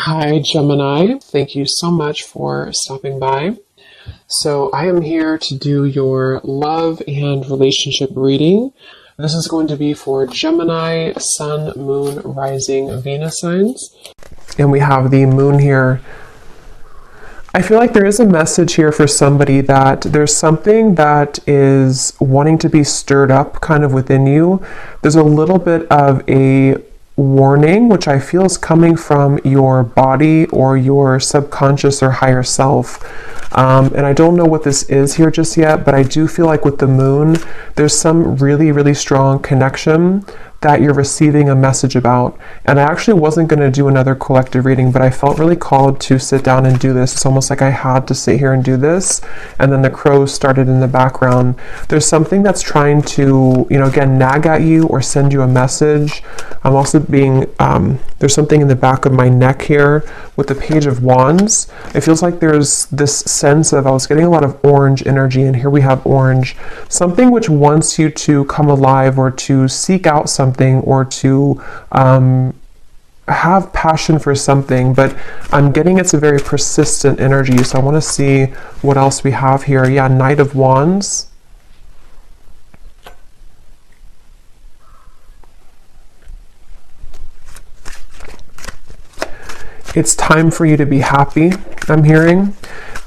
Hi, Gemini. Thank you so much for stopping by. So I am here to do your love and relationship reading. This is going to be for Gemini, Sun, Moon, Rising, Venus signs. And we have the moon here. I feel like there is a message here for somebody that there's something that is wanting to be stirred up kind of within you. There's a little bit of a warning, which I feel is coming from your body or your subconscious or higher self. And I don't know what this is here just yet, but I do feel like with the moon, there's some really, really strong connection that you're receiving a message about. And I actually wasn't going to do another collective reading, but I felt really called to sit down and do this. It's almost like I had to sit here and do this. And then the crows started in the background. There's something that's trying to, again, nag at you or send you a message. I'm also being, there's something in the back of my neck here with the Page of Wands. It feels like there's this sense of, I was getting a lot of orange energy, and here we have orange. Something which wants you to come alive or to seek out something or to have passion for something, but I'm getting it's a very persistent energy. So I want to see what else we have here. Yeah, Knight of Wands. It's time for you to be happy, I'm hearing.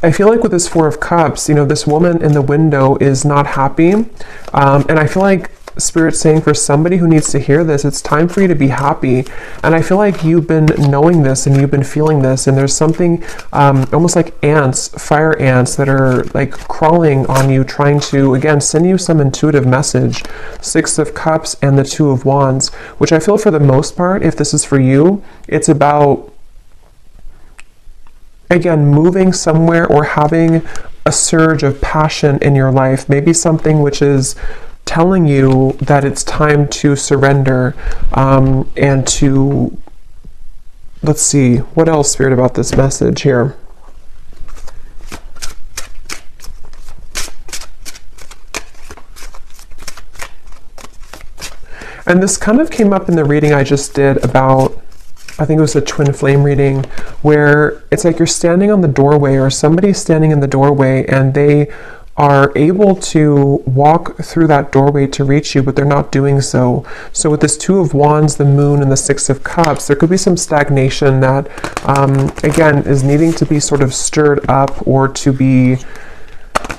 I feel like with this Four of Cups, this woman in the window is not happy. And I feel like Spirit's saying for somebody who needs to hear this, it's time for you to be happy. And I feel like you've been knowing this and you've been feeling this, and there's something almost like ants, fire ants that are like crawling on you, trying to, again, send you some intuitive message. Six of Cups and the Two of Wands, which I feel for the most part, if this is for you, it's about, again, moving somewhere or having a surge of passion in your life, maybe something which is telling you that it's time to surrender and to, let's see, what else, Spirit, about this message here? And this kind of came up in the reading I just did about, I think it was a twin flame reading, where it's like you're standing on the doorway or somebody's standing in the doorway and they are able to walk through that doorway to reach you, but they're not doing so. So with this Two of Wands, the Moon, and the Six of Cups, there could be some stagnation that, again, is needing to be sort of stirred up or to be,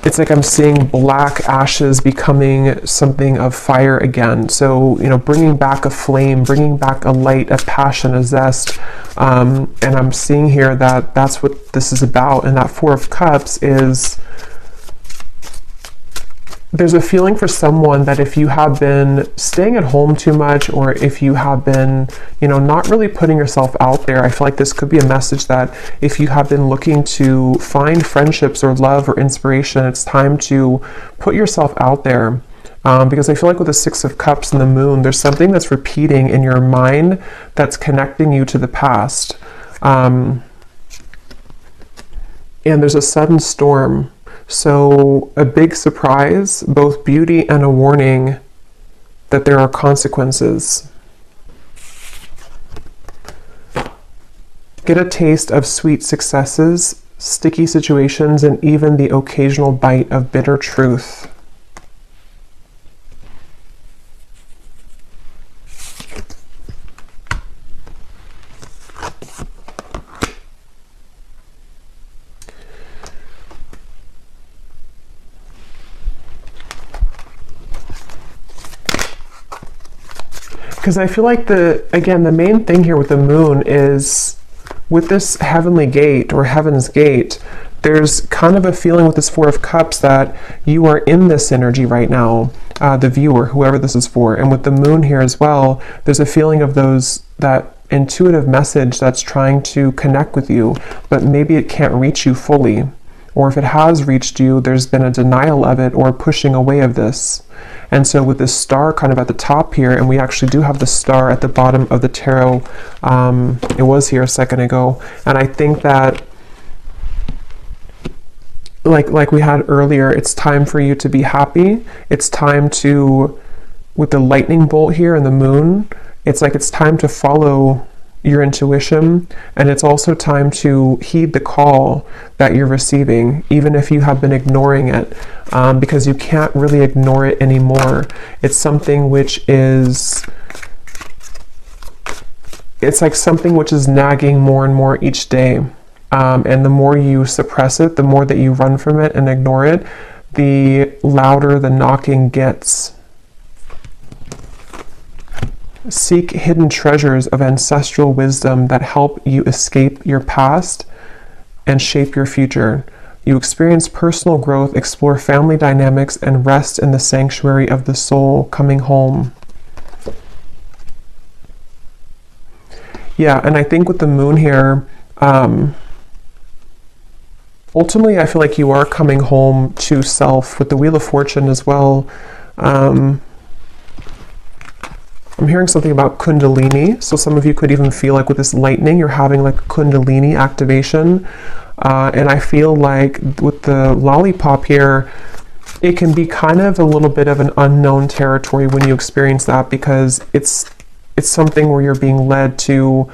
it's like I'm seeing black ashes becoming something of fire again. So, bringing back a flame, bringing back a light, a passion, a zest. And I'm seeing here that that's what this is about. And that Four of Cups is, there's a feeling for someone that if you have been staying at home too much, or if you have been, not really putting yourself out there, I feel like this could be a message that if you have been looking to find friendships or love or inspiration, it's time to put yourself out there. Because I feel like with the Six of Cups and the Moon, there's something that's repeating in your mind that's connecting you to the past. And there's a sudden storm. So a big surprise, both beauty and a warning that there are consequences. Get a taste of sweet successes, sticky situations, and even the occasional bite of bitter truth. Because I feel like the main thing here with the moon is with this heavenly gate or heaven's gate, there's kind of a feeling with this Four of Cups that you are in this energy right now, the viewer, whoever this is for. And with the moon here as well, there's a feeling of that intuitive message that's trying to connect with you, but maybe it can't reach you fully. Or if it has reached you, there's been a denial of it or pushing away of this. And so with this star kind of at the top here, and we actually do have the star at the bottom of the tarot, it was here a second ago, and I think that like we had earlier, it's time for you to be happy. It's time to, with the lightning bolt here and the moon, it's like it's time to follow your intuition, and it's also time to heed the call that you're receiving, even if you have been ignoring it, because you can't really ignore it anymore. It's something which is, it's like something which is nagging more and more each day, and the more you suppress it, the more that you run from it and ignore it, the louder the knocking gets. Seek hidden treasures of ancestral wisdom that help you escape your past and shape your future. You experience personal growth, explore family dynamics, and rest in the sanctuary of the soul, coming home. Yeah, and I think with the moon here, ultimately I feel like you are coming home to self. With the Wheel of Fortune as well, I'm hearing something about Kundalini. So some of you could even feel like with this lightning, you're having like Kundalini activation. And I feel like with the lollipop here, it can be kind of a little bit of an unknown territory when you experience that, because it's something where you're being led to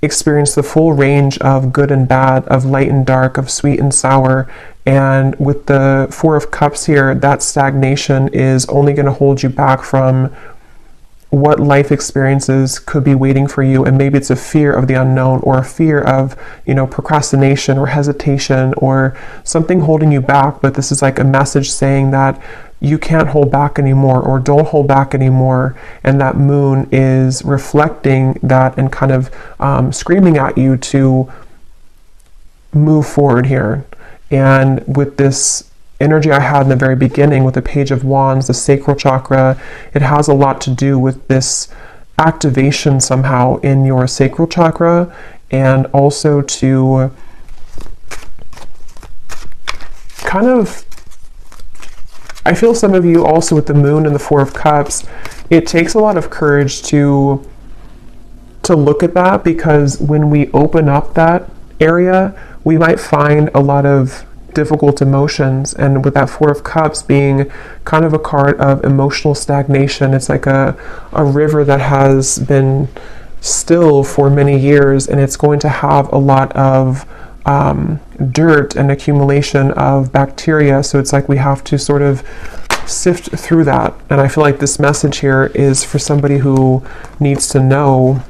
experience the full range of good and bad, of light and dark, of sweet and sour. And with the Four of Cups here, that stagnation is only going to hold you back from what life experiences could be waiting for you. And maybe it's a fear of the unknown, or a fear of, procrastination or hesitation or something holding you back. But this is like a message saying that you can't hold back anymore, or don't hold back anymore. And that moon is reflecting that and kind of screaming at you to move forward here. And with this energy I had in the very beginning with the Page of Wands, the sacral chakra, it has a lot to do with this activation somehow in your sacral chakra, and also to kind of, I feel some of you also with the moon and the Four of Cups, it takes a lot of courage to look at that, because when we open up that area, we might find a lot of difficult emotions. And with that Four of Cups being kind of a card of emotional stagnation, it's like a river that has been still for many years, and it's going to have a lot of dirt and accumulation of bacteria. So it's like we have to sort of sift through that. And I feel like this message here is for somebody who needs to know.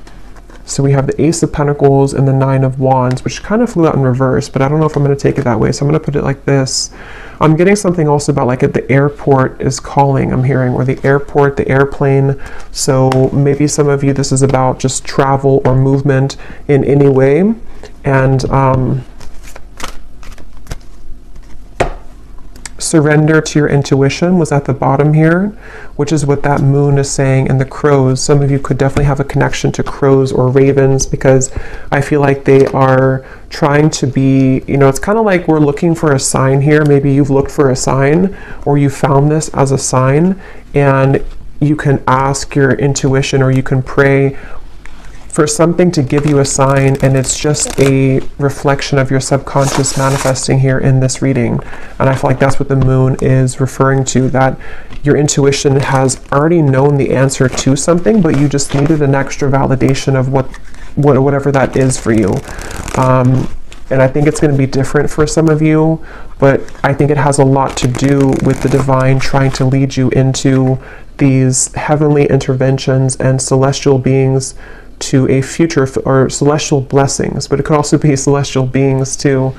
So we have the Ace of Pentacles and the Nine of Wands, which kind of flew out in reverse, but I don't know if I'm going to take it that way. So I'm going to put it like this. I'm getting something also about like at the airport is calling, I'm hearing, or the airport, the airplane. So maybe some of you, this is about just travel or movement in any way. And surrender to your intuition was at the bottom here, which is what that moon is saying. And the crows, some of you could definitely have a connection to crows or ravens, because I feel like they are trying to be, it's kind of like we're looking for a sign here. Maybe you've looked for a sign, or you found this as a sign, and you can ask your intuition, or you can pray for something to give you a sign, and it's just a reflection of your subconscious manifesting here in this reading. And I feel like that's what the moon is referring to, that your intuition has already known the answer to something, but you just needed an extra validation of whatever that is for you. And I think it's going to be different for some of you, but I think it has a lot to do with the divine trying to lead you into these heavenly interventions and celestial beings to a future, or celestial blessings, but it could also be celestial beings too.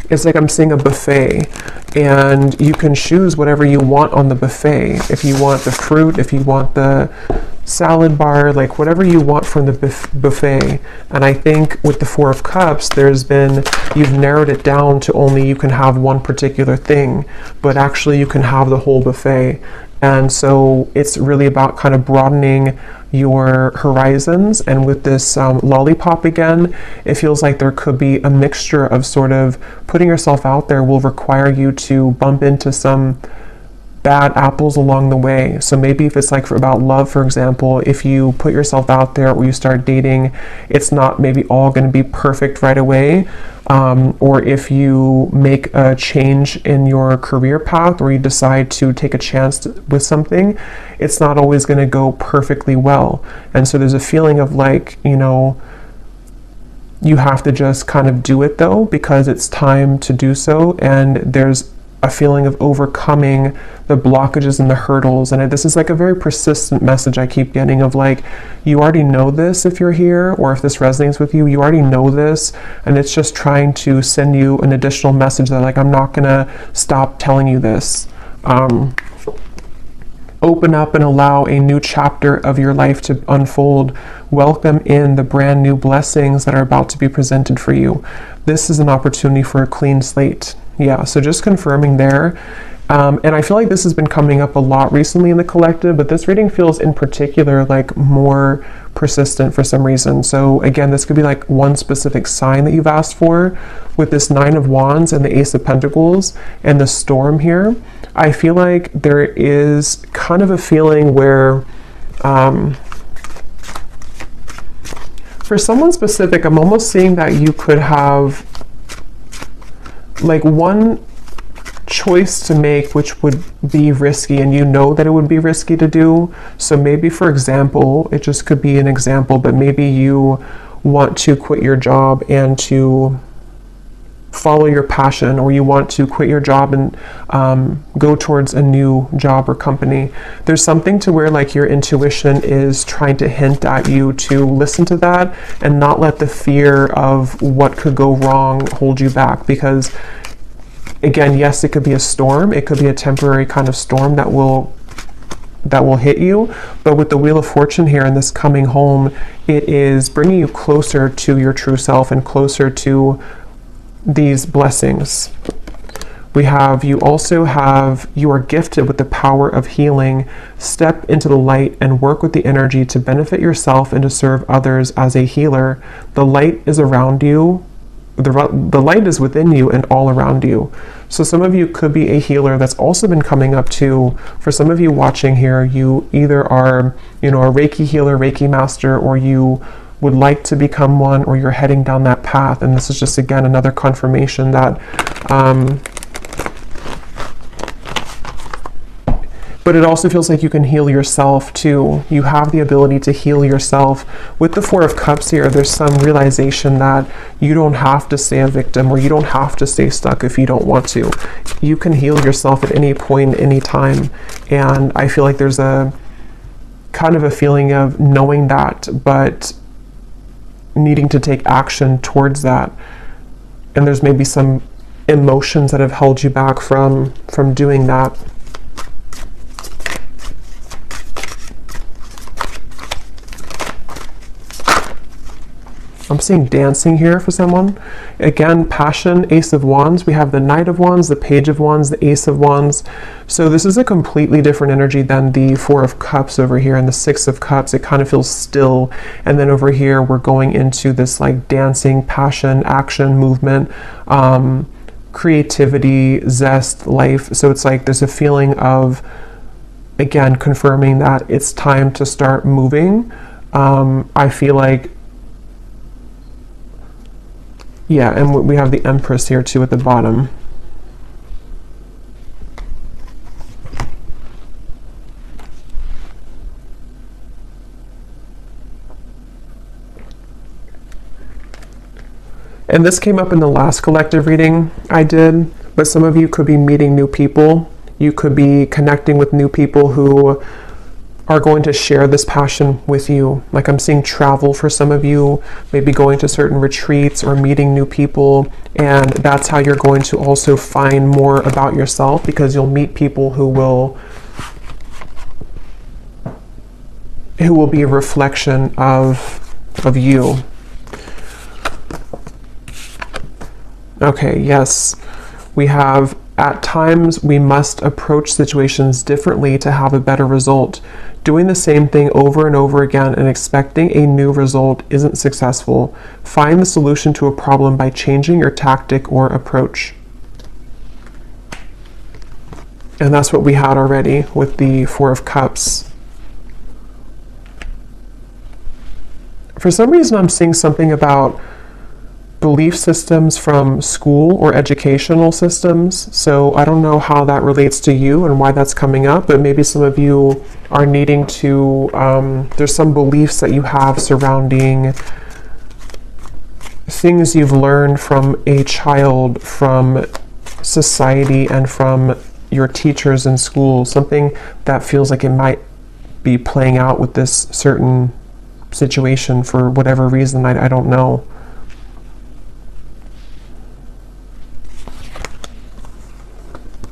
It's like I'm seeing a buffet, and you can choose whatever you want on the buffet. If you want the fruit, if you want the salad bar, like whatever you want from the buffet. And I think with the Four of Cups, you've narrowed it down to only you can have one particular thing, but actually you can have the whole buffet. And so it's really about kind of broadening your horizons. And with this lollipop again, it feels like there could be a mixture of sort of putting yourself out there will require you to bump into some bad apples along the way. So maybe if it's like about love, for example, if you put yourself out there or you start dating, it's not maybe all going to be perfect right away. Or if you make a change in your career path or you decide to take a chance with something, it's not always going to go perfectly well. And so there's a feeling of like, you know, you have to just kind of do it though, because it's time to do so. And there's a feeling of overcoming the blockages and the hurdles. And this is like a very persistent message I keep getting of like, you already know this if you're here, or if this resonates with you, you already know this. And it's just trying to send you an additional message that like, I'm not gonna stop telling you this. Open up and allow a new chapter of your life to unfold. Welcome in the brand new blessings that are about to be presented for you. This is an opportunity for a clean slate. Yeah, so just confirming there. And I feel like this has been coming up a lot recently in the collective, but this reading feels in particular like more persistent for some reason. So again, this could be like one specific sign that you've asked for with this Nine of Wands and the Ace of Pentacles and the Storm here. I feel like there is kind of a feeling where for someone specific, I'm almost seeing that you could have like one choice to make which would be risky, and you know that it would be risky to do. So maybe, for example, it just could be an example, but maybe you want to quit your job and to follow your passion, or you want to quit your job and go towards a new job or company. There's something to where like your intuition is trying to hint at you to listen to that and not let the fear of what could go wrong hold you back. Because again, yes, it could be a storm, it could be a temporary kind of storm that will hit you, but with the Wheel of Fortune here and this coming home, it is bringing you closer to your true self and closer to these blessings. You are gifted with the power of healing. Step into the light and work with the energy to benefit yourself and to serve others as a healer. The light is around you. The light is within you and all around you. So some of you could be a healer. That's also been coming up too. For some of you watching here, you either are, you know, a Reiki healer, Reiki master, or you would like to become one, or you're heading down that path. And this is just, again, another confirmation that but it also feels like you can heal yourself too. You have the ability to heal yourself. With the Four of Cups here, there's some realization that you don't have to stay a victim, or you don't have to stay stuck if you don't want to. You can heal yourself at any point, any time. And I feel like there's a kind of a feeling of knowing that, but needing to take action towards that. And there's maybe some emotions that have held you back from doing that. I'm seeing dancing here for someone. Again, passion, Ace of Wands. We have the Knight of Wands, the Page of Wands, the Ace of Wands. So this is a completely different energy than the Four of Cups over here and the Six of Cups. It kind of feels still. And then over here, we're going into this like dancing, passion, action, movement, creativity, zest, life. So it's like there's a feeling of, again, confirming that it's time to start moving. I feel like, yeah, and we have the Empress here too at the bottom. And this came up in the last collective reading I did, but some of you could be meeting new people. You could be connecting with new people who are going to share this passion with you. Like I'm seeing travel for some of you, maybe going to certain retreats or meeting new people. And that's how you're going to also find more about yourself, because you'll meet people who will be a reflection of you. Okay, yes, we have, at times we must approach situations differently to have a better result. Doing the same thing over and over again and expecting a new result isn't successful. Find the solution to a problem by changing your tactic or approach. And that's what we had already with the Four of Cups. For some reason, I'm seeing something about belief systems from school or educational systems. So I don't know how that relates to you and why that's coming up, but maybe some of you are needing to, there's some beliefs that you have surrounding things you've learned from a child, from society, and from your teachers in school. Something that feels like it might be playing out with this certain situation for whatever reason, I don't know.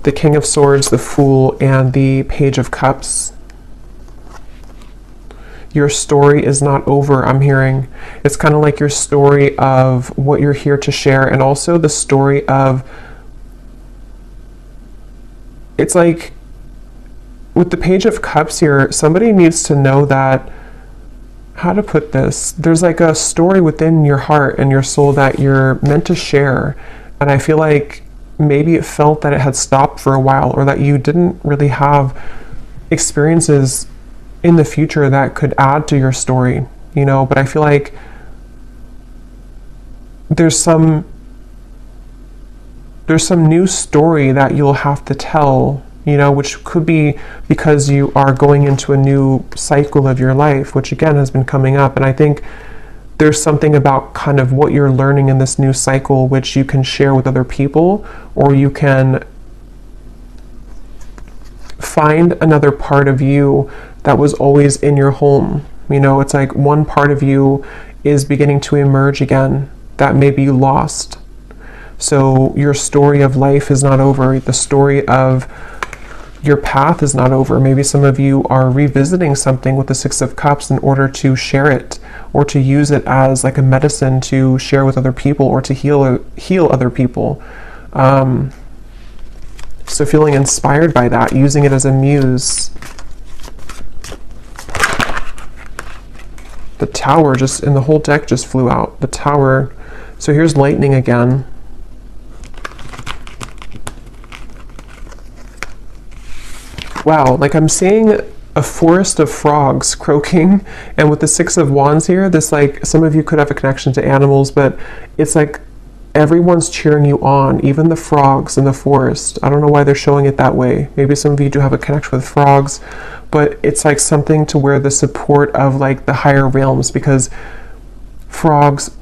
The King of Swords, the Fool, and the Page of Cups. Your story is not over, I'm hearing. It's kind of like your story of what you're here to share, and also the story of, it's like with the Page of Cups here, somebody needs to know that, how to put this, there's like a story within your heart and your soul that you're meant to share. And I feel like maybe it felt that it had stopped for a while, or that you didn't really have experiences in the future that could add to your story, you know. But I feel like there's some new story that you'll have to tell, you know, which could be because you are going into a new cycle of your life, which again has been coming up. And I think there's something about kind of what you're learning in this new cycle, which you can share with other people, or you can find another part of you that was always in your home. You know, it's like one part of you is beginning to emerge again that maybe you lost. So your story of life is not over. The story of your path is not over. Maybe some of you are revisiting something with the Six of Cups in order to share it, or to use it as like a medicine to share with other people, or to heal other people. So feeling inspired by that, using it as a muse. The Tower just, and the whole deck just flew out. The Tower. So here's lightning again. Wow, like I'm seeing a forest of frogs croaking, and with the Six of Wands here, this, like, some of you could have a connection to animals, but it's like everyone's cheering you on, even the frogs in the forest. I don't know why they're showing it that way. Maybe some of you do have a connection with frogs, but it's like something to where the support of like the higher realms, because frogs,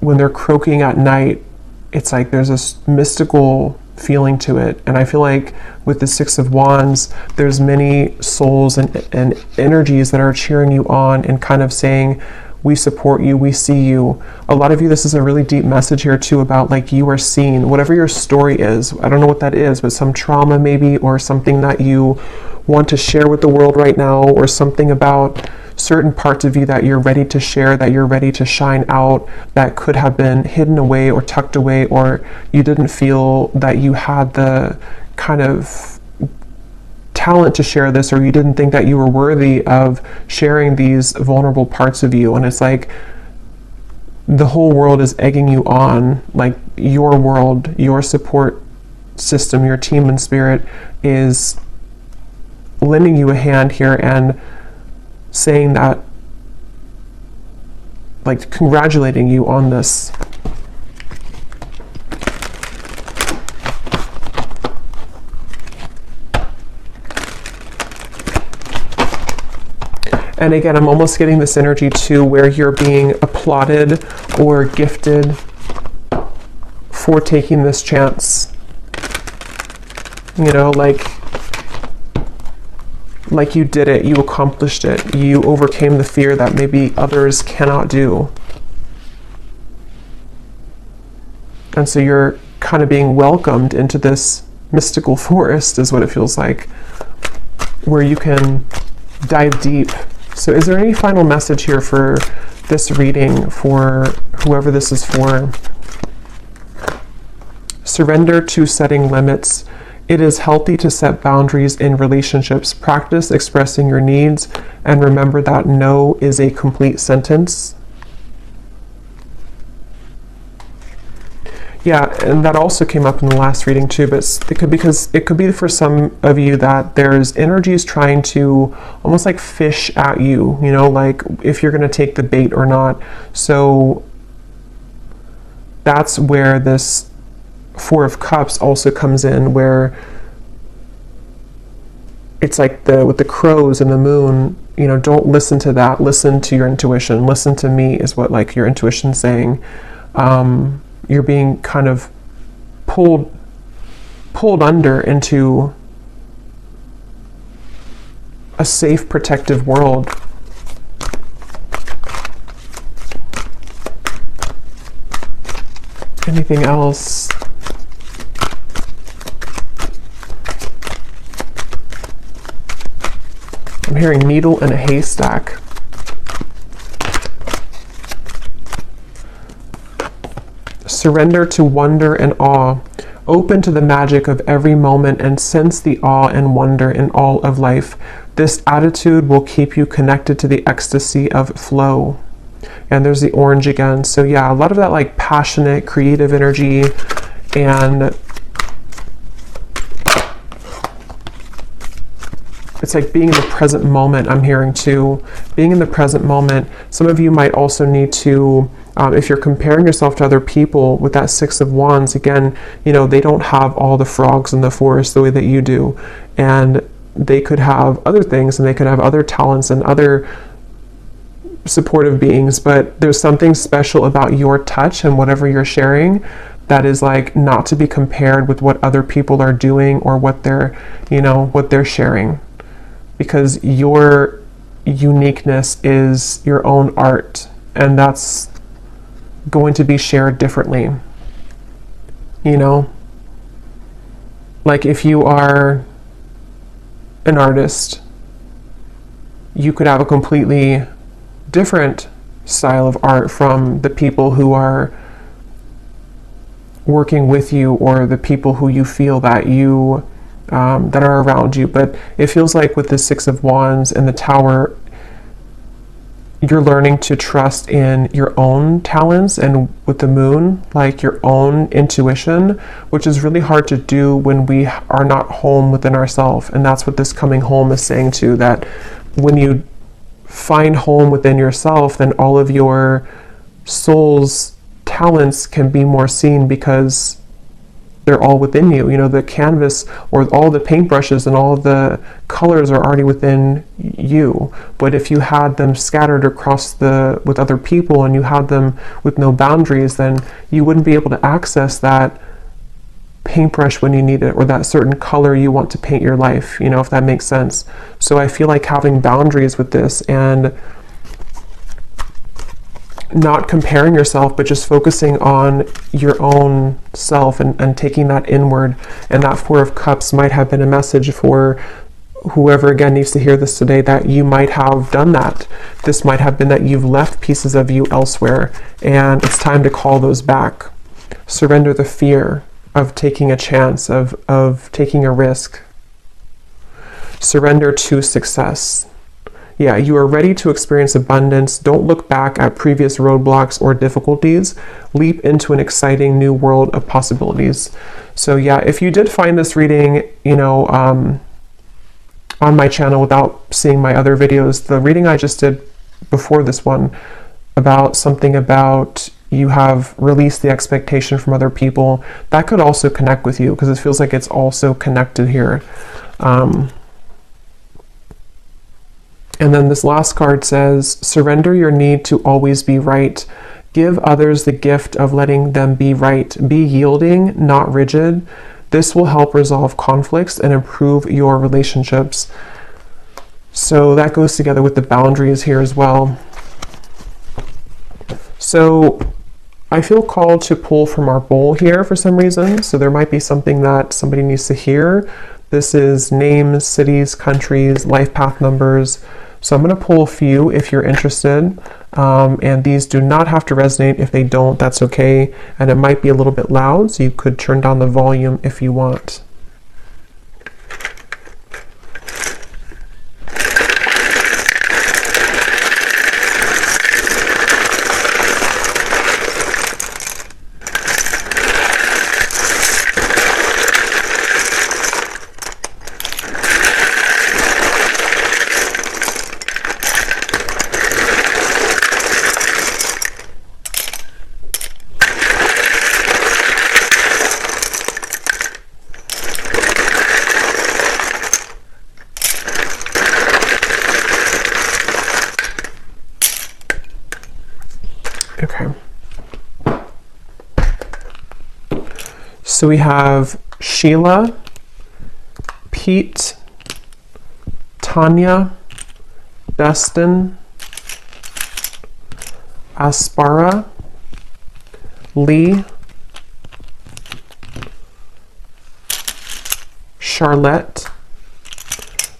when they're croaking at night, it's like there's this mystical feeling to it. And I feel like with the Six of Wands, there's many souls and energies that are cheering you on and kind of saying, we support you, we see you. A lot of you, this is a really deep message here too, about like you are seen, whatever your story is. I don't know what that is, but some trauma maybe, or something that you want to share with the world right now, or something about certain parts of you that you're ready to share, that you're ready to shine out, that could have been hidden away or tucked away, or you didn't feel that you had the kind of talent to share this, or you didn't think that you were worthy of sharing these vulnerable parts of you. And it's like the whole world is egging you on, like your world, your support system, your team and spirit is lending you a hand here and saying that, like congratulating you on this. And again, I'm almost getting this energy too, where you're being applauded or gifted for taking this chance. You know, like you did it, you accomplished it, you overcame the fear that maybe others cannot do. And so you're kind of being welcomed into this mystical forest, is what it feels like, where you can dive deep. So is there any final message here for this reading, for whoever this is for? Surrender to setting limits. It is healthy to set boundaries in relationships. Practice expressing your needs, and remember that no is a complete sentence. Yeah, and that also came up in the last reading too, but it could be for some of you that there's energies trying to almost like fish at you, you know, like if you're going to take the bait or not. So that's where this Four of Cups also comes in, where it's like with the crows and the moon, you know, don't listen to that. Listen to your intuition. Listen to me is what like your intuition's saying. You're being kind of pulled under into a safe, protective world. Anything else? I'm hearing needle in a haystack. Surrender to wonder and awe. Open to the magic of every moment and sense the awe and wonder in all of life. This attitude will keep you connected to the ecstasy of flow. And there's the orange again. So yeah, a lot of that like passionate, creative energy, and it's like being in the present moment. I'm hearing too, being in the present moment. Some of you might also need to, if you're comparing yourself to other people with that Six of Wands, again, you know, they don't have all the frogs in the forest the way that you do. And they could have other things, and they could have other talents and other supportive beings, but there's something special about your touch and whatever you're sharing that is like not to be compared with what other people are doing or what they're, you know, what they're sharing. Because your uniqueness is your own art, and that's going to be shared differently. You know, like if you are an artist, you could have a completely different style of art from the people who are working with you or the people who you feel that you that are around you. But it feels like with the Six of Wands and the Tower, you're learning to trust in your own talents, and with the Moon, like your own intuition, which is really hard to do when we are not home within ourselves. And that's what this coming home is saying too, that when you find home within yourself, then all of your soul's talents can be more seen because they're all within you. You know, the canvas or all the paintbrushes and all the colors are already within you. But if you had them scattered across with other people, and you had them with no boundaries, then you wouldn't be able to access that paintbrush when you need it, or that certain color you want to paint your life, you know, if that makes sense. So I feel like having boundaries with this, and not comparing yourself, but just focusing on your own self and taking that inward. And that Four of Cups might have been a message for whoever again needs to hear this today, that you might have done that. This might have been that you've left pieces of you elsewhere, and it's time to call those back. Surrender the fear of taking a chance, of taking a risk. Surrender to success. Yeah, you are ready to experience abundance. Don't look back at previous roadblocks or difficulties. Leap into an exciting new world of possibilities. So yeah, if you did find this reading, you know, on my channel without seeing my other videos, the reading I just did before this one about something about you have released the expectation from other people, that could also connect with you, because it feels like it's also connected here. And then this last card says, surrender your need to always be right. Give others the gift of letting them be right. Be yielding, not rigid. This will help resolve conflicts and improve your relationships. So that goes together with the boundaries here as well. So I feel called to pull from our bowl here for some reason. So there might be something that somebody needs to hear. This is names, cities, countries, life path numbers. So I'm going to pull a few if you're interested, and these do not have to resonate. If they don't, that's okay. And it might be a little bit loud, so you could turn down the volume if you want. So we have Sheila, Pete, Tanya, Dustin, Aspara, Lee, Charlotte,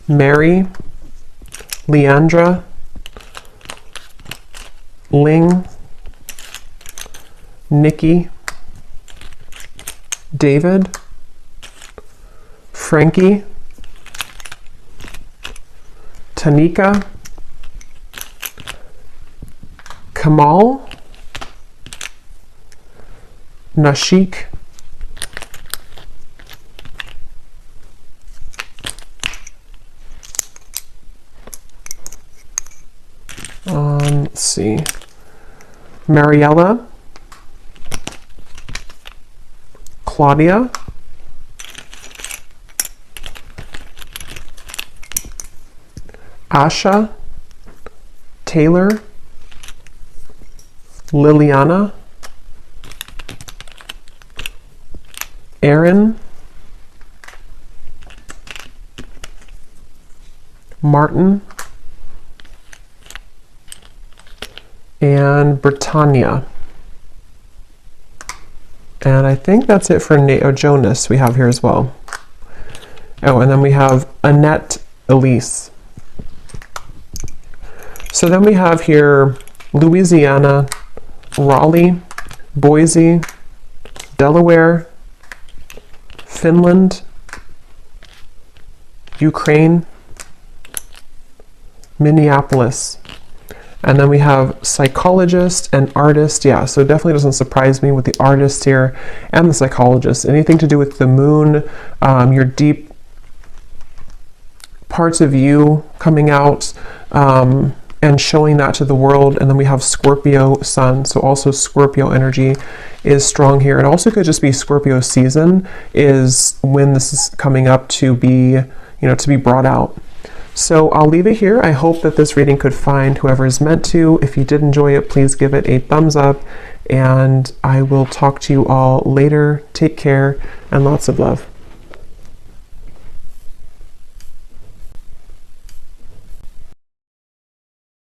Mary, Leandra, Ling, Nikki, David, Frankie, Tanika, Kamal, Nashik, let's see, Mariella, Claudia, Asha, Taylor, Liliana, Aaron, Martin, and Britannia. And I think that's it for Jonas we have here as well. Oh, and then we have Annette Elise. So then we have here Louisiana, Raleigh, Boise, Delaware, Finland, Ukraine, Minneapolis. And then we have psychologist and artist. Yeah, so it definitely doesn't surprise me with the artist here and the psychologist. Anything to do with the moon, your deep parts of you coming out, and showing that to the world. And then we have Scorpio sun, so also Scorpio energy is strong here. It also could just be Scorpio season is when this is coming up to be, to be brought out. So I'll leave it here. I hope that this reading could find whoever is meant to. If you did enjoy it, please give it a thumbs up, and I will talk to you all later. Take care and lots of love.